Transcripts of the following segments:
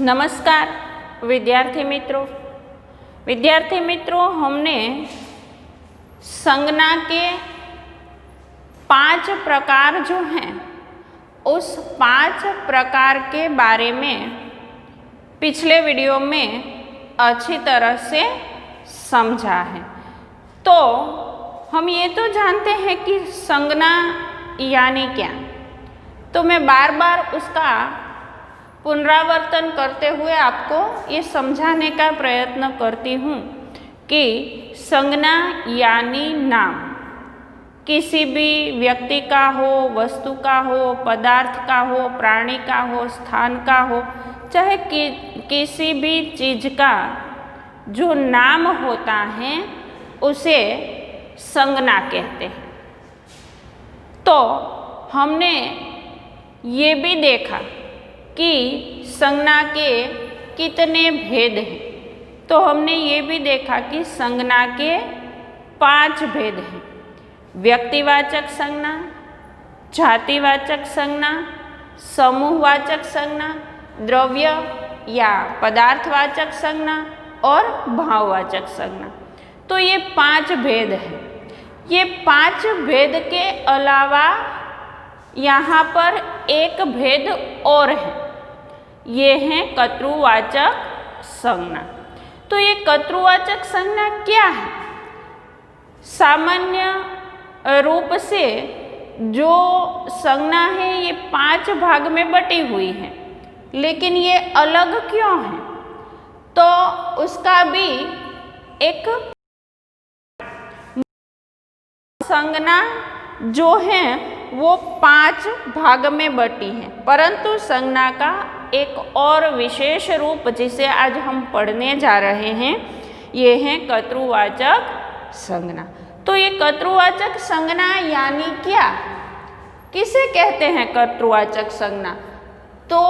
नमस्कार विद्यार्थी मित्रों हमने संज्ञा के 5 प्रकार जो हैं उस 5 प्रकार के बारे में पिछले वीडियो में अच्छी तरह से समझा है। तो हम ये तो जानते हैं कि संज्ञा यानी क्या, तो मैं बार बार उसका पुनरावर्तन करते हुए आपको ये समझाने का प्रयत्न करती हूँ कि संज्ञा यानी नाम, किसी भी व्यक्ति का हो, वस्तु का हो, पदार्थ का हो, प्राणी का हो, स्थान का हो, चाहे किसी भी चीज़ का जो नाम होता है उसे संज्ञा कहते हैं। तो हमने ये भी देखा कि संज्ञा के कितने भेद हैं। तो हमने ये भी देखा कि संज्ञा के 5 भेद हैं: व्यक्तिवाचक संज्ञा, जातिवाचक संज्ञा, समूहवाचक संज्ञा, द्रव्य या पदार्थवाचक संज्ञा और भाववाचक संज्ञा। तो ये 5 भेद हैं। ये 5 भेद के अलावा यहाँ पर एक भेद और है, ये है कर्तृवाचक संज्ञा। तो ये कर्तृवाचक संज्ञा क्या है? सामान्य रूप से जो संज्ञा है ये 5 भाग में बटी हुई है, लेकिन ये अलग क्यों है? तो उसका भी एक संज्ञा जो है वो 5 भाग में बटी है, परंतु संज्ञा का एक और विशेष रूप जिसे आज हम पढ़ने जा रहे हैं ये है कर्तृवाचक संज्ञा। तो ये कर्तृवाचक संज्ञा यानी क्या, किसे कहते हैं कर्तृवाचक संज्ञा? तो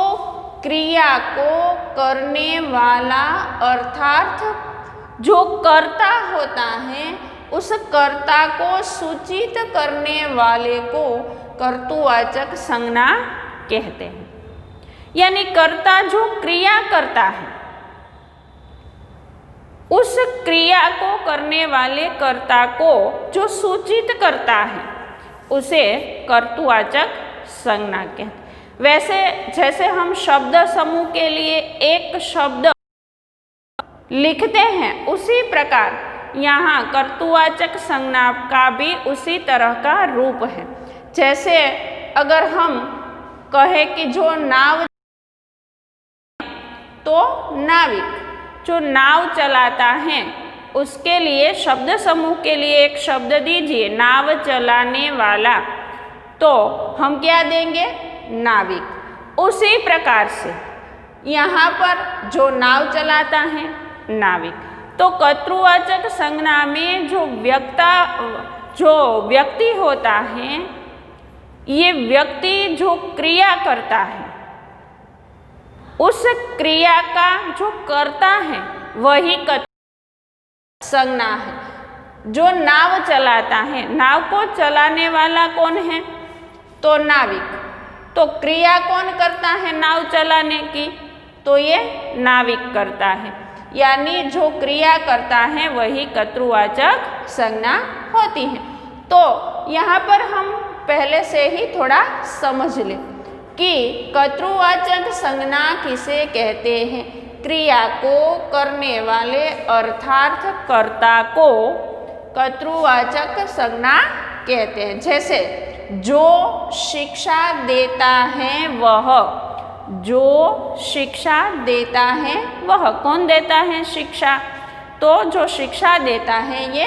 क्रिया को करने वाला अर्थात जो कर्ता होता है उस कर्ता को सूचित करने वाले को कर्तृवाचक संज्ञा कहते हैं। यानी कर्ता जो क्रिया करता है उस क्रिया को करने वाले कर्ता को जो सूचित करता है उसे कर्तृवाचक संज्ञा कहते हैं। वैसे जैसे हम शब्द समूह के लिए एक शब्द लिखते हैं उसी प्रकार यहाँ कर्तृवाचक संज्ञा का भी उसी तरह का रूप है। जैसे अगर हम कहें कि जो नाव, तो नाविक जो नाव चलाता है उसके लिए शब्द समूह के लिए एक शब्द दीजिए, नाव चलाने वाला, तो हम क्या देंगे? नाविक। उसी प्रकार से यहाँ पर जो नाव चलाता है नाविक। तो कर्तृवाचक संज्ञा में जो व्यक्ति होता है, ये व्यक्ति जो क्रिया करता है उस क्रिया का जो कर्ता है वही संज्ञा है। जो नाव चलाता है, नाव को चलाने वाला कौन है? तो नाविक। तो क्रिया कौन करता है नाव चलाने की? तो ये नाविक करता है। यानी जो क्रिया करता है वही कर्तृवाचक संज्ञा होती है। तो यहाँ पर हम पहले से ही थोड़ा समझ लें कि कर्तृवाचक संज्ञा किसे कहते हैं। क्रिया को करने वाले अर्थात कर्ता को कर्तृवाचक संज्ञा कहते हैं। जैसे जो शिक्षा देता है वह, जो शिक्षा देता है वह, कौन देता है शिक्षा? तो जो शिक्षा देता है ये।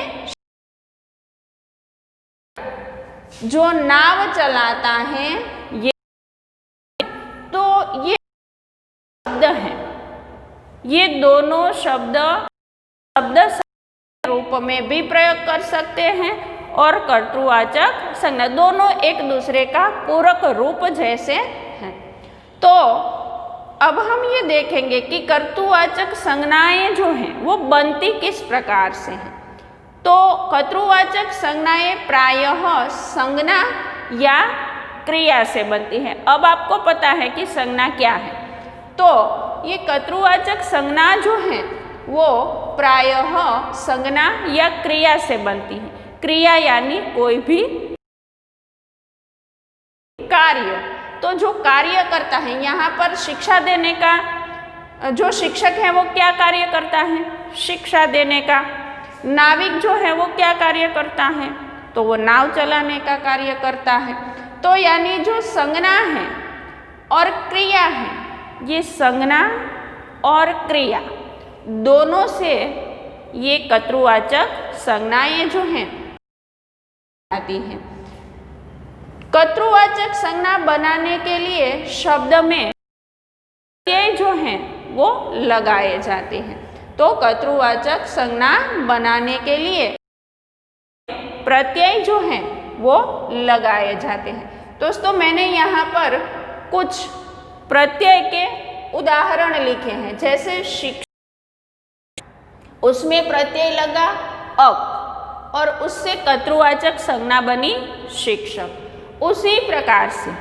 जो नाव चलाता है ये, तो ये शब्द है। ये दोनों शब्द रूप में भी प्रयोग कर सकते हैं और कर्तृवाचक संज्ञा, दोनों एक दूसरे का पूरक रूप जैसे हैं। तो अब हम ये देखेंगे कि कर्तृवाचक संज्ञाएं जो हैं वो बनती किस प्रकार से हैं। तो कर्तृवाचक संज्ञाएं प्रायः संज्ञा या क्रिया से बनती है। अब आपको पता है कि संज्ञा क्या है। तो ये कर्तृवाचक संज्ञा जो है वो प्रायः संज्ञा या क्रिया से बनती है। क्रिया यानी कोई भी कार्य, तो जो कार्य करता है, यहाँ पर शिक्षा देने का जो शिक्षक है वो क्या कार्य करता है? शिक्षा देने का। नाविक जो है वो क्या कार्य करता है? तो वो नाव चलाने का कार्य करता है। तो यानी जो संज्ञा है और क्रिया है, ये संज्ञा और क्रिया दोनों से ये कर्तृवाचक संज्ञाएं जो हैं आती हैं। कर्तृवाचक संज्ञा बनाने के लिए शब्द में प्रत्यय जो हैं वो लगाए जाते हैं। तो कर्तृवाचक संज्ञा बनाने के लिए प्रत्यय जो हैं वो लगाए जाते हैं। दोस्तों, मैंने यहाँ पर कुछ प्रत्यय के उदाहरण लिखे हैं। जैसे शिक्षक, उसमें प्रत्यय लगा अक और उससे कर्तृवाचक संज्ञा बनी शिक्षक। उसी प्रकार से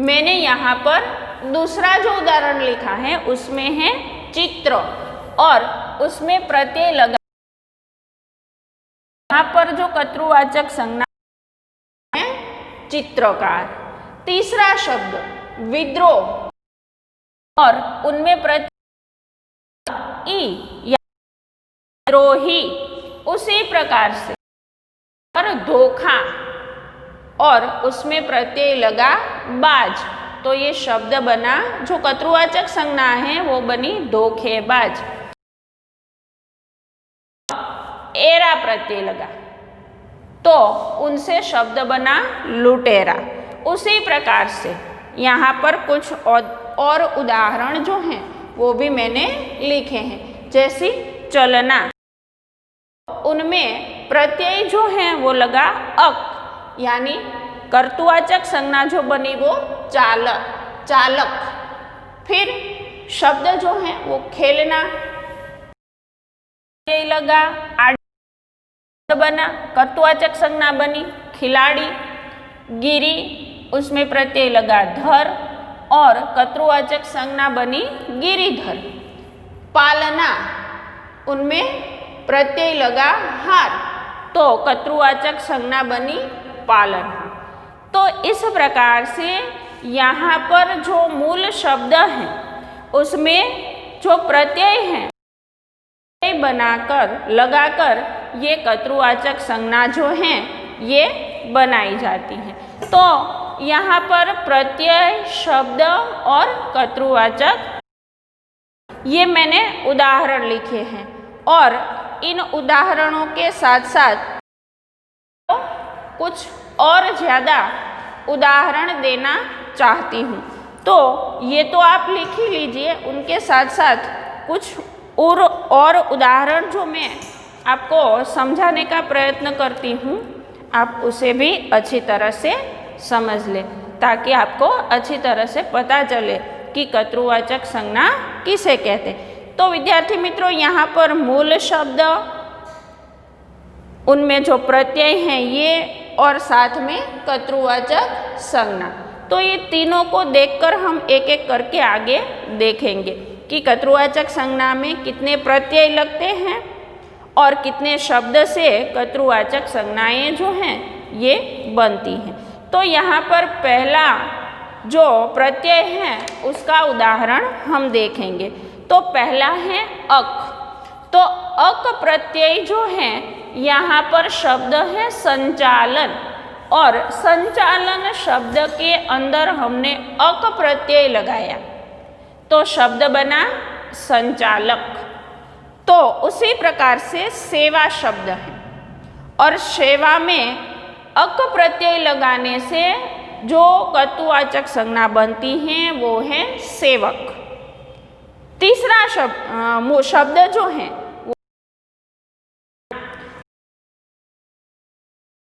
मैंने यहाँ पर दूसरा जो उदाहरण लिखा है उसमें है चित्र और उसमें प्रत्यय लगा, यहाँ पर जो कर्तृवाचक संज्ञा है चित्रकार। तीसरा शब्द विद्रोह और उनमें प्रत्यय ई या द्रोही। उसी प्रकार से और धोखा और उसमें प्रत्यय लगा बाज, तो ये शब्द बना, जो कर्तृवाचक संज्ञा है वो बनी धोखेबाज। एरा प्रत्यय लगा तो उनसे शब्द बना लुटेरा। उसी प्रकार से यहाँ पर कुछ और उदाहरण जो हैं वो भी मैंने लिखे हैं। जैसे चलना, उनमें प्रत्यय जो है वो लगा अक, यानी कर्तृवाचक संज्ञा जो बनी वो चालक। फिर शब्द जो है वो खेलना, प्रत्यय लगा आड़ बना, कर्तृवाचक संज्ञा बनी खिलाड़ी। गिरी, उसमें प्रत्यय लगा धर और कर्तृवाचक संज्ञा बनी गिरिधर। पालना, उनमें प्रत्यय लगा हार, तो कर्तृवाचक संज्ञा बनी पालनहार। तो इस प्रकार से यहाँ पर जो मूल शब्द हैं उसमें जो प्रत्यय हैं बनाकर लगाकर ये कर्तृवाचक संज्ञा जो हैं ये बनाई जाती हैं। तो यहाँ पर प्रत्यय, शब्द और कर्तृवाचक ये मैंने उदाहरण लिखे हैं और इन उदाहरणों के साथ साथ कुछ और ज़्यादा उदाहरण देना चाहती हूँ। तो ये तो आप लिख ही लीजिए, उनके साथ साथ कुछ और उदाहरण जो मैं आपको समझाने का प्रयत्न करती हूँ, आप उसे भी अच्छी तरह से समझ लें ताकि आपको अच्छी तरह से पता चले कि कर्तृवाचक संज्ञा किसे कहते हैं। तो विद्यार्थी मित्रों, यहाँ पर मूल शब्द, उनमें जो प्रत्यय हैं ये और साथ में कर्तृवाचक संज्ञा, तो ये तीनों को देखकर हम एक एक करके आगे देखेंगे कि कर्तृवाचक संज्ञा में कितने प्रत्यय लगते हैं और कितने शब्द से कर्तृवाचक संज्ञाएं जो हैं ये बनती हैं। तो यहाँ पर पहला जो प्रत्यय है उसका उदाहरण हम देखेंगे। तो पहला है अक। तो अक प्रत्यय जो है, यहाँ पर शब्द है संचालन और संचालन शब्द के अंदर हमने अक प्रत्यय लगाया तो शब्द बना संचालक। तो उसी प्रकार से सेवा शब्द है और सेवा में अक प्रत्यय लगाने से जो कर्तृवाचक संज्ञा बनती हैं वो है सेवक। तीसरा शब्द जो है वो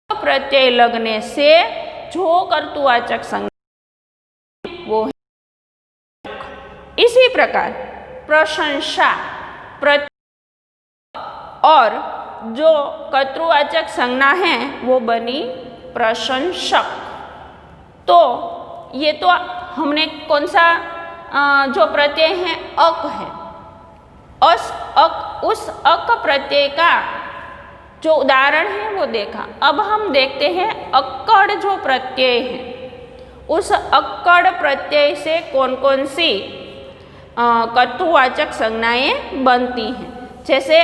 प्रत्यय लगने से जो कर्तृवाचक संज्ञा वो है। इसी प्रकार प्रशंसा प्रत्यय और जो कर्तृवाचक संज्ञा है वो बनी प्रशंसक। तो ये तो हमने कौन सा जो प्रत्यय है अक है, उस अक प्रत्यय का जो उदाहरण है वो देखा। अब हम देखते हैं अक्कड़ जो प्रत्यय है, उस अक्कड़ प्रत्यय से कौन कौन सी कर्तृवाचक संज्ञाएं बनती हैं। जैसे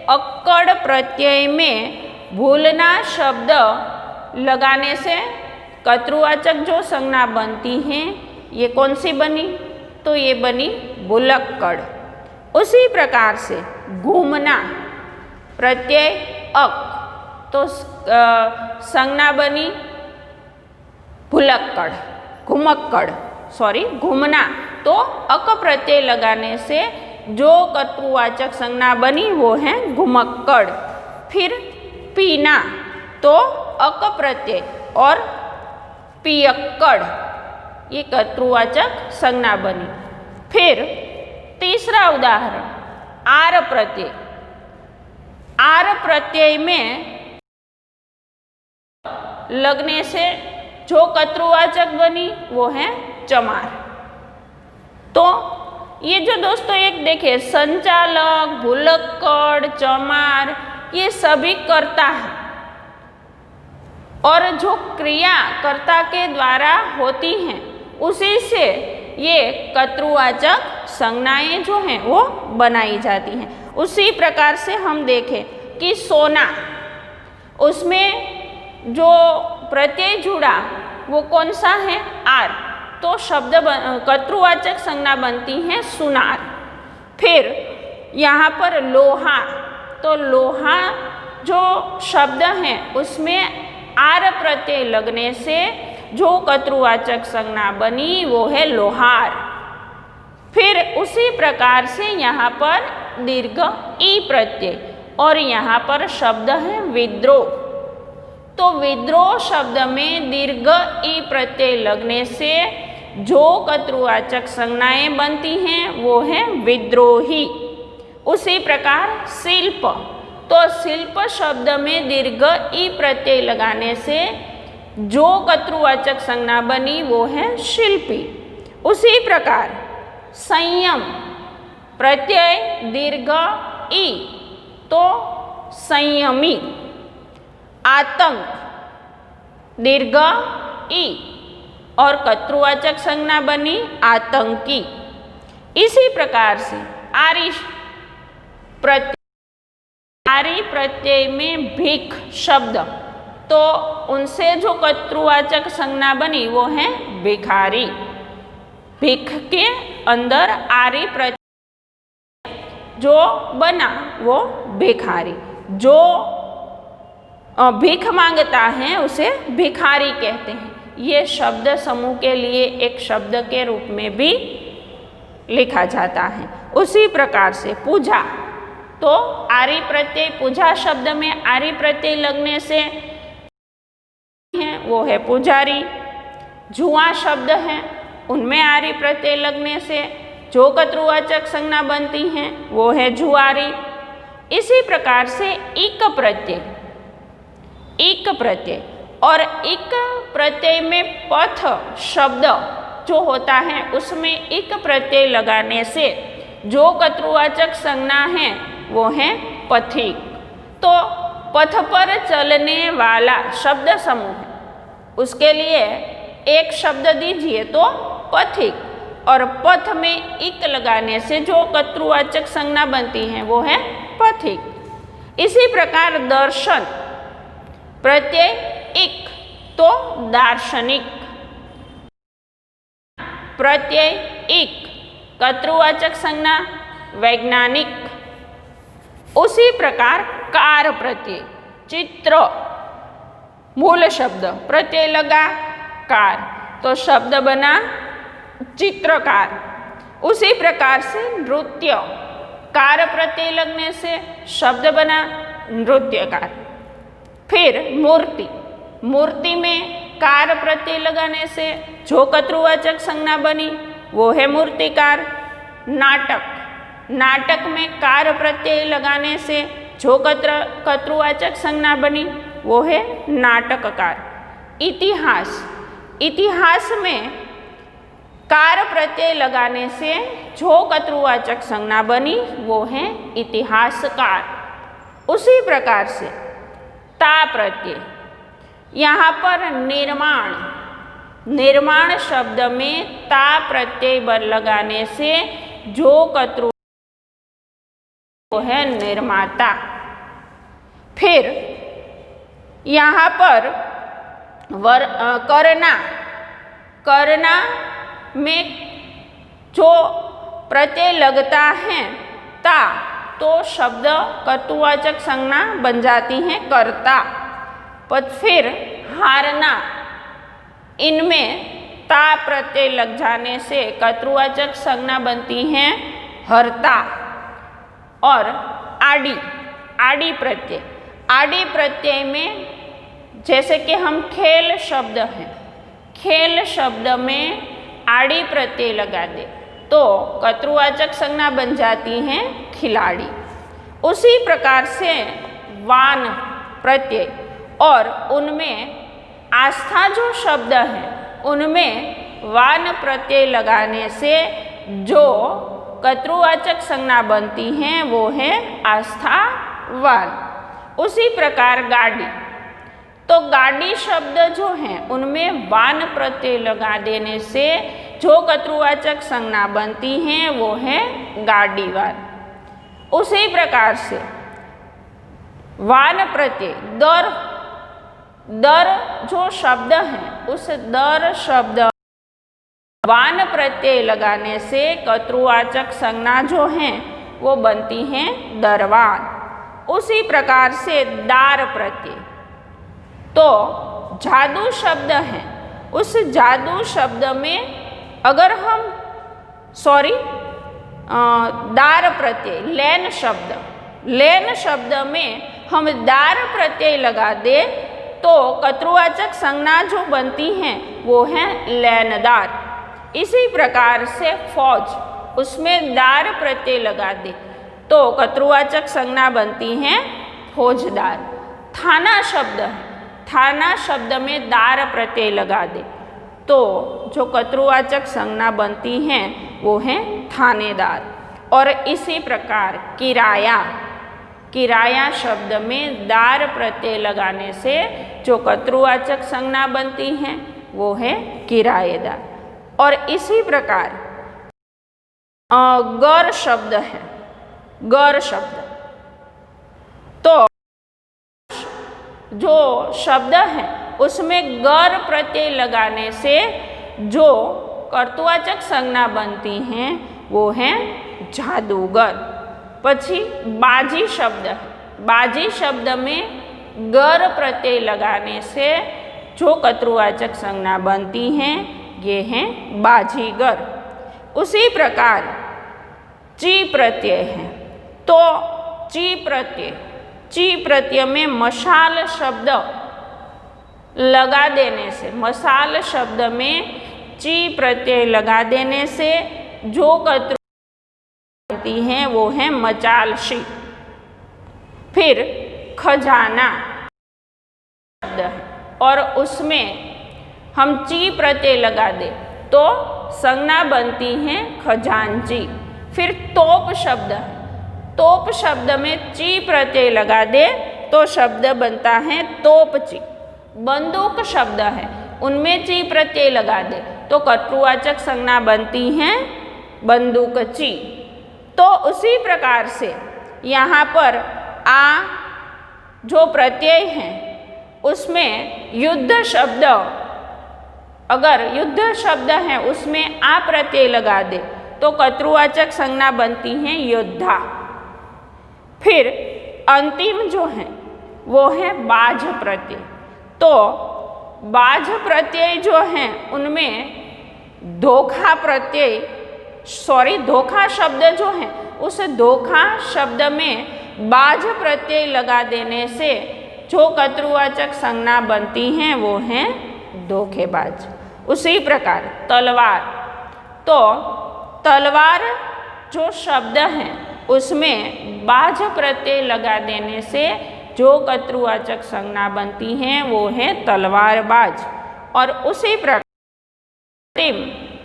अक्कड़ प्रत्यय में भूलना शब्द लगाने से कर्तृवाचक जो संज्ञा बनती हैं, ये कौन सी बनी? तो ये बनी भुलक्कड़। उसी प्रकार से घूमना प्रत्यय अक, तो संज्ञा बनी भुलक्कड़, घुमक्कड़, सॉरी घूमना, तो अक प्रत्यय लगाने से जो कर्तृवाचक संज्ञा बनी वो है घुमक्कड़। फिर पीना, तो अक प्रत्यय और पियक्कड़, ये कर्तृवाचक संज्ञा बनी। फिर तीसरा उदाहरण आर प्रत्यय। आर प्रत्यय में लगने से जो कर्तृवाचक बनी वो है चमार। तो ये जो दोस्तों एक देखिए संचालक, भुलक्कड़, चमार, ये सभी कर्ता है और जो क्रिया कर्ता के द्वारा होती हैं उसी से ये कर्तृवाचक संज्ञाएं जो हैं वो बनाई जाती हैं। उसी प्रकार से हम देखें कि सोना, उसमें जो प्रत्यय जुड़ा वो कौन सा है? आर, तो शब्द कर्तृवाचक संज्ञा बनती है सुनार। फिर यहाँ पर लोहा, तो लोहा जो शब्द है उसमें आर प्रत्यय लगने से जो कर्तृवाचक संज्ञा बनी वो है लोहार। फिर उसी प्रकार से यहाँ पर दीर्घ ई प्रत्यय और यहाँ पर शब्द है विद्रोह, तो विद्रोह शब्द में दीर्घ ई प्रत्यय लगने से जो कर्तृवाचक संज्ञाएं बनती हैं वो है विद्रोही। उसी प्रकार शिल्प, तो शिल्प शब्द में दीर्घ ई प्रत्यय लगाने से जो कर्तृवाचक संज्ञा बनी वो है शिल्पी। उसी प्रकार संयम प्रत्यय दीर्घ ई, तो संयमी। आतंक दीर्घ ई और कर्तृवाचक संज्ञा बनी आतंकी। इसी प्रकार से आरी प्रत्यय, आरी प्रत्यय में भीख शब्द, तो उनसे जो कर्तृवाचक संज्ञा बनी वो है भिखारी। भीख के अंदर आरी प्रत्यय जो बना वो भिखारी। जो भीख मांगता है उसे भिखारी कहते हैं। ये शब्द समूह के लिए एक शब्द के रूप में भी लिखा जाता है। उसी प्रकार से पूजा, तो आरी प्रत्यय पूजा शब्द में आरी प्रत्यय लगने से है वो है पुजारी। जुआ शब्द है उनमें आरी प्रत्यय लगने से जो कर्तृवाचक संज्ञा बनती हैं वो है जुआरी। इसी प्रकार से इक प्रत्यय, इक प्रत्यय और इक प्रत्यय में पथ शब्द जो होता है उसमें इक प्रत्यय लगाने से जो कर्तृवाचक संज्ञा है वो है पथिक। तो पथ पर चलने वाला शब्द समूह है, उसके लिए एक शब्द दीजिए तो पथिक, और पथ में इक लगाने से जो कर्तृवाचक संज्ञा बनती है वो है पथिक। इसी प्रकार दर्शन प्रत्यय इक, तो दार्शनिक। प्रत्यय इक कर्तृवाचक संज्ञा वैज्ञानिक। उसी प्रकार कार प्रत्यय चित्र, मूल शब्द प्रत्यय लगा कार, तो शब्द बना चित्रकार। उसी प्रकार से नृत्य, कार प्रत्यय लगने से शब्द बना नृत्यकार। फिर मूर्ति, मूर्ति में कार प्रत्यय लगाने से जो कर्तृवाचक संज्ञा बनी वो है मूर्तिकार। नाटक, नाटक में कार प्रत्यय लगाने से जो कर्तृवाचक संज्ञा बनी वो है नाटककार। इतिहास, इतिहास में कार प्रत्यय लगाने से जो कर्तृवाचक संज्ञा बनी वो है इतिहासकार। उसी प्रकार से ता प्रत्यय, यहाँ पर निर्माण शब्द में ता प्रत्यय लगाने से जो कर्तृ वो है निर्माता। फिर यहाँ पर करना में जो प्रत्यय लगता है ता, तो शब्द कर्तृवाचक संज्ञा बन जाती है कर्ता। पर फिर हारना, इनमें ता प्रत्यय लग जाने से कर्तृवाचक संज्ञा बनती है हर्ता। और आदि प्रत्यय में जैसे कि हम खेल शब्द हैं, खेल शब्द में आदि प्रत्यय लगा दे तो कर्तृवाचक संज्ञा बन जाती है खिलाड़ी। उसी प्रकार से वान प्रत्यय और उनमें आस्था जो शब्द है उनमें वान प्रत्यय लगाने से जो कर्तृवाचक संज्ञा बनती हैं वो है आस्थावान। उसी प्रकार गाड़ी, तो गाड़ी शब्द जो हैं उनमें वान प्रत्यय लगा देने से जो कर्तृवाचक संज्ञा बनती हैं वो है गाड़ीवान। उसी प्रकार से वान प्रत्यय दर जो शब्द है उस दर शब्द वान प्रत्यय लगाने से कर्तृवाचक संज्ञा जो हैं वो बनती हैं दरवान। उसी प्रकार से दार प्रत्यय, तो जादू शब्द है, उस जादू शब्द में अगर हम दार प्रत्यय लेन शब्द में हम दार प्रत्यय लगा दे तो कर्तृवाचक संज्ञा जो बनती हैं वो है लेनदार। इसी प्रकार से फौज, उसमें दार प्रत्यय लगा दे तो कर्तृवाचक संज्ञा बनती हैं फौजदार। थाना शब्द है, थाना शब्द में दार प्रत्यय लगा दे तो जो कर्तृवाचक संज्ञा बनती हैं वो है थानेदार। और इसी प्रकार किराया शब्द में दार प्रत्यय लगाने से जो कर्तृवाचक संज्ञा बनती हैं वो है किराएदार। और इसी प्रकार गर शब्द है, गर शब्द, तो जो शब्द है उसमें गर प्रत्यय लगाने से जो कर्तृवाचक संज्ञा बनती हैं वो है जादूगर। પછી बाजी शब्द है, बाजी शब्द में गर प्रत्यय लगाने से जो कर्तृवाचक संज्ञा बनती हैं ये हैं बाजीगर। उसी प्रकार ची प्रत्यय है, तो ची प्रत्यय में मशाल शब्द लगा देने से, मशाल शब्द में ची प्रत्यय लगा देने से जो कर्तृ बनती हैं वो है मचालशी। फिर खजाना शब्द है और उसमें हम ची प्रत्यय लगा दे तो संज्ञा बनती है खजांची। फिर तोप शब्द है, तोप शब्द में ची प्रत्यय लगा दे तो शब्द बनता है तोपची। बंदूक शब्द है, उनमें ची प्रत्यय लगा दे तो कर्तृवाचक संज्ञा बनती हैं बंदूकची। तो उसी प्रकार से यहाँ पर जो प्रत्यय हैं उसमें युद्ध शब्द, अगर युद्ध शब्द है उसमें प्रत्यय लगा दे तो कर्तृवाचक संज्ञा बनती हैं योद्धा। फिर अंतिम जो है वो है बाज प्रत्यय, तो बाज प्रत्यय जो हैं उनमें धोखा प्रत्यय, धोखा शब्द जो है उस धोखा शब्द में बाज प्रत्यय लगा देने से जो कर्तृवाचक संज्ञा बनती हैं वो हैं धोखेबाज। उसी प्रकार तलवार, तो तलवार जो शब्द है उसमें बाज प्रत्यय लगा देने से जो कर्तृवाचक संज्ञा बनती हैं वो है तलवारबाज। और उसी प्रकार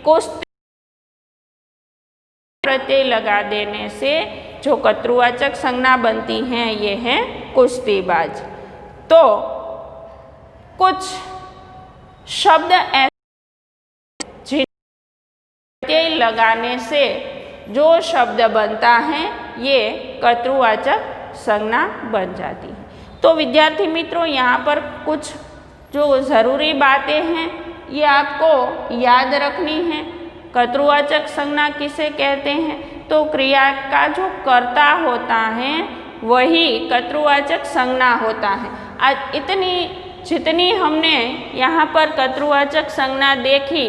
कुश्ती प्रत्यय लगा देने से जो कर्तृवाचक संज्ञा बनती हैं ये है कुश्तीबाज। तो कुछ शब्द ऐसे जिन प्रत्यय लगाने से जो शब्द बनता है ये कर्तृवाचक संज्ञा बन जाती है। तो विद्यार्थी मित्रों, यहाँ पर कुछ जो ज़रूरी बातें हैं ये आपको याद रखनी है। कर्तृवाचक संज्ञा किसे कहते हैं? तो क्रिया का जो कर्ता होता है वही कर्तृवाचक संज्ञा होता है। आज जितनी हमने यहाँ पर कर्तृवाचक संज्ञा देखी,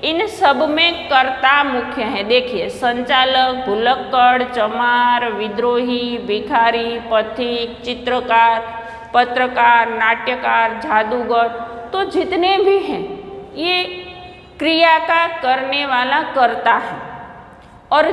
इन सब में कर्ता मुख्य है। देखिए, संचालक, भुलक्कड़, चमार, विद्रोही, भिखारी, पथिक, चित्रकार, पत्रकार, नाट्यकार, जादूगर, तो जितने भी हैं ये क्रिया का करने वाला कर्ता है। और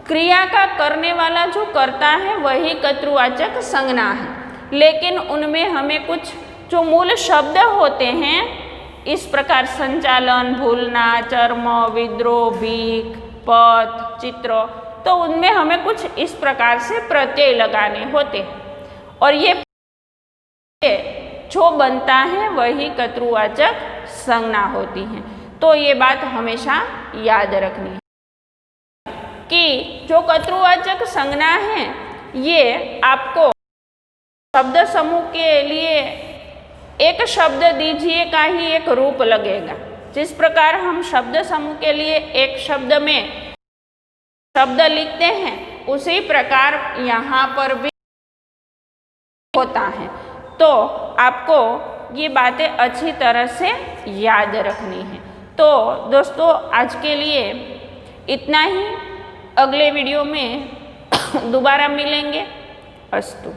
क्रिया का करने वाला जो कर्ता है वही कर्तृवाचक संज्ञा है। लेकिन उनमें हमें कुछ जो मूल शब्द होते हैं इस प्रकार संचालन, भूलना, चर्म, विद्रोह, भीख, पथ, चित्र, तो उनमें हमें कुछ इस प्रकार से प्रत्यय लगाने होते हैं और ये जो बनता है वही कर्तृवाचक संज्ञा होती है। तो ये बात हमेशा याद रखनी है कि जो कर्तृवाचक संज्ञा है ये आपको शब्द समूह के लिए एक शब्द दीजिए का ही एक रूप लगेगा। जिस प्रकार हम शब्द समूह के लिए एक शब्द में शब्द लिखते हैं उसी प्रकार यहाँ पर भी होता है। तो आपको ये बातें अच्छी तरह से याद रखनी है। तो दोस्तों, आज के लिए इतना ही। अगले वीडियो में दोबारा मिलेंगे। अस्तु।